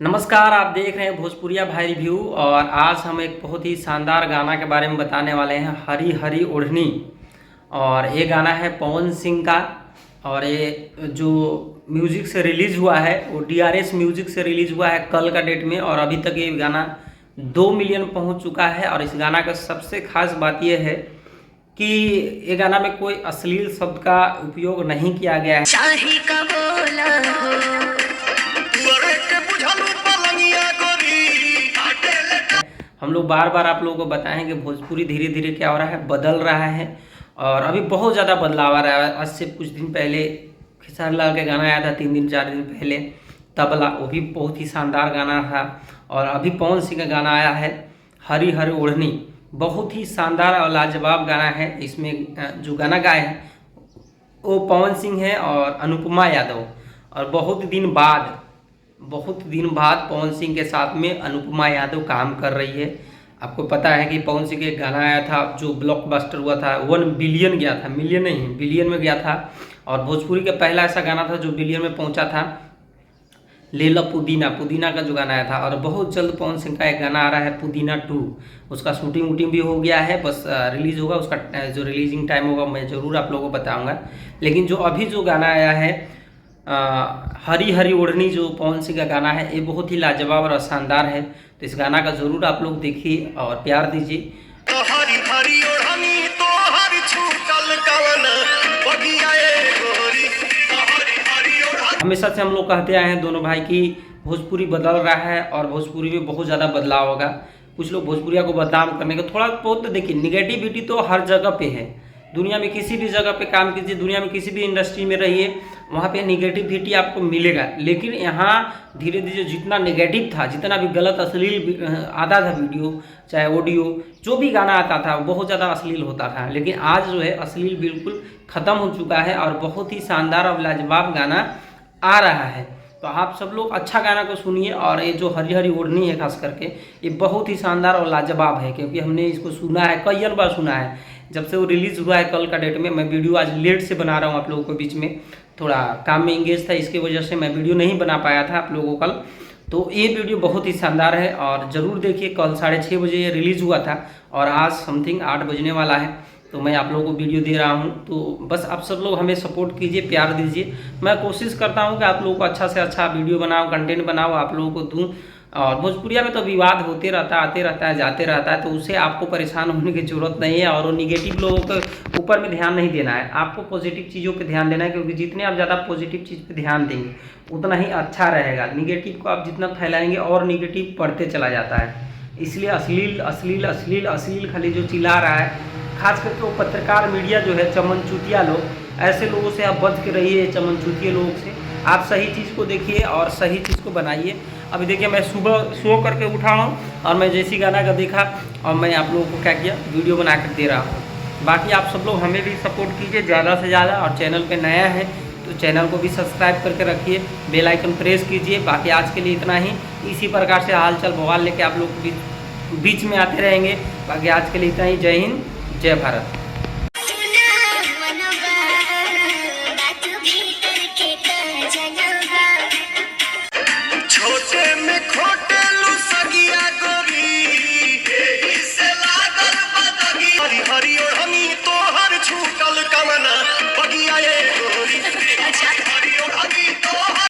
नमस्कार, आप देख रहे हैं भोजपुरिया भाई रिव्यू। और आज हम एक बहुत ही शानदार गाना के बारे में बताने वाले हैं, हरी हरी ओढ़नी। और ये गाना है पवन सिंह का, और ये जो म्यूजिक से रिलीज़ हुआ है वो DRS म्यूजिक से रिलीज़ हुआ है कल का डेट में। और अभी तक ये गाना 2 मिलियन पहुंच चुका है। और इस गाना का सबसे खास बात यह है कि ये गाना में कोई अश्लील शब्द का उपयोग नहीं किया गया है। शाही का बोला हो हम लोग बार बार आप लोगों को बताएं कि भोजपुरी धीरे धीरे क्या हो रहा है, बदल रहा है। और अभी बहुत ज़्यादा बदलाव आ रहा है। आज से कुछ दिन पहले खेसारी लाल का गाना आया था, 3 दिन 4 दिन पहले, तबला, वो भी बहुत ही शानदार गाना था। और अभी पवन सिंह का गाना आया है हरी हरी ओढ़नी, बहुत ही शानदार और लाजवाब गाना है। इसमें जो गाना गाए हैं वो पवन सिंह है और अनुपमा यादव। और बहुत दिन बाद पवन सिंह के साथ में अनुपमा यादव काम कर रही है। आपको पता है कि पवन सिंह का एक गाना आया था जो ब्लॉकबस्टर हुआ था, 1 बिलियन गया था, मिलियन नहीं बिलियन में गया था। और भोजपुरी का पहला ऐसा गाना था जो बिलियन में पहुंचा था, ले लो पुदीना, पुदीना का जो गाना आया था। और बहुत जल्द पवन सिंह का एक गाना आ रहा है पुदीना 2, उसका शूटिंग वूटिंग भी हो गया है, बस रिलीज़ होगा। उसका जो रिलीजिंग टाइम होगा मैं ज़रूर आप लोगों को बताऊँगा। लेकिन जो अभी जो गाना आया है हरी हरी ओढ़नी, जो पवन सिंह का गाना है, ये बहुत ही लाजवाब और शानदार है। तो इस गाना का ज़रूर आप लोग देखिए और प्यार दीजिए। तो हरी हरी ओढ़नी तो हरी छूटल कवन बगिया ए गोरी, तो हरी हरी ओढ़नी। हमेशा से हम लोग कहते आए हैं दोनों भाई कि भोजपुरी बदल रहा है और भोजपुरी में बहुत ज़्यादा बदलाव होगा। कुछ लोग भोजपुरिया को बदनाम करने का थोड़ा बहुत, देखिए निगेटिविटी तो हर जगह पे है। दुनिया में किसी भी जगह पे काम कीजिए, दुनिया में किसी भी इंडस्ट्री में रहिए, वहाँ पे निगेटिविटी आपको मिलेगा। लेकिन यहाँ धीरे धीरे जितना नेगेटिव था, जितना भी गलत अश्लील आता था वीडियो चाहे ऑडियो, जो भी गाना आता था वो बहुत ज़्यादा अश्लील होता था। लेकिन आज जो है अश्लील बिल्कुल ख़त्म हो चुका है और बहुत ही शानदार और लाजवाब गाना आ रहा है। तो आप सब लोग अच्छा गाना को सुनिए। और ये जो हरी हरी ओढ़नी है खास करके, ये बहुत ही शानदार और लाजवाब है, क्योंकि हमने इसको सुना है, कई बार सुना है। जब से वो रिलीज़ हुआ है कल का डेट में, मैं वीडियो आज लेट से बना रहा हूँ आप लोगों को, बीच में थोड़ा काम में इंगेज था, इसकी वजह से मैं वीडियो नहीं बना पाया था आप लोगों को कल। तो ये वीडियो बहुत ही शानदार है और ज़रूर देखिए। कल 6:30 बजे ये रिलीज़ हुआ था और आज समथिंग 8 बजने वाला है। तो मैं आप लोगों को वीडियो दे रहा हूं। तो बस आप सब लोग हमें सपोर्ट कीजिए, प्यार दीजिए। मैं कोशिश करता हूं कि आप लोगों को अच्छा से अच्छा वीडियो बनाओ, कंटेंट बनाओ, आप लोगों को दूं। और भोजपुरिया में तो विवाद होते रहता है, आते रहता है, जाते रहता है, तो उससे आपको परेशान होने की ज़रूरत नहीं है। और वो निगेटिव लोगों के ऊपर में ध्यान नहीं देना है, आपको पॉजिटिव चीज़ों पे ध्यान देना है। क्योंकि जितने आप ज़्यादा पॉजिटिव चीज़ पे ध्यान देंगे उतना ही अच्छा रहेगा। निगेटिव को आप जितना फैलाएंगे और निगेटिव बढ़ते चला जाता है। इसलिए अश्लील अश्लील अश्लील अश्लील खाली जो चिल्ला रहा है, खास करके वो पत्रकार मीडिया जो है, चमनचूतिया लोग, ऐसे लोगों से आप बच के रहिए। चमनचूतिया लोगों से आप सही चीज़ को देखिए और सही चीज़ को बनाइए। अभी देखिए मैं सुबह सो करके उठा हूँ और मैं जैसी गाना का देखा और मैं आप लोगों को क्या किया, वीडियो बना कर दे रहा हूँ। बाकी आप सब लोग हमें भी सपोर्ट कीजिए ज़्यादा से ज़्यादा। और चैनल पे नया है तो चैनल को भी सब्सक्राइब करके रखिए, बेल आइकन प्रेस कीजिए। बाकी आज के लिए इतना ही। इसी प्रकार से हाल चाल बवाल लेके आप लोग बीच में आते रहेंगे। बाकी आज के लिए इतना ही। जय हिंद, जय भारत।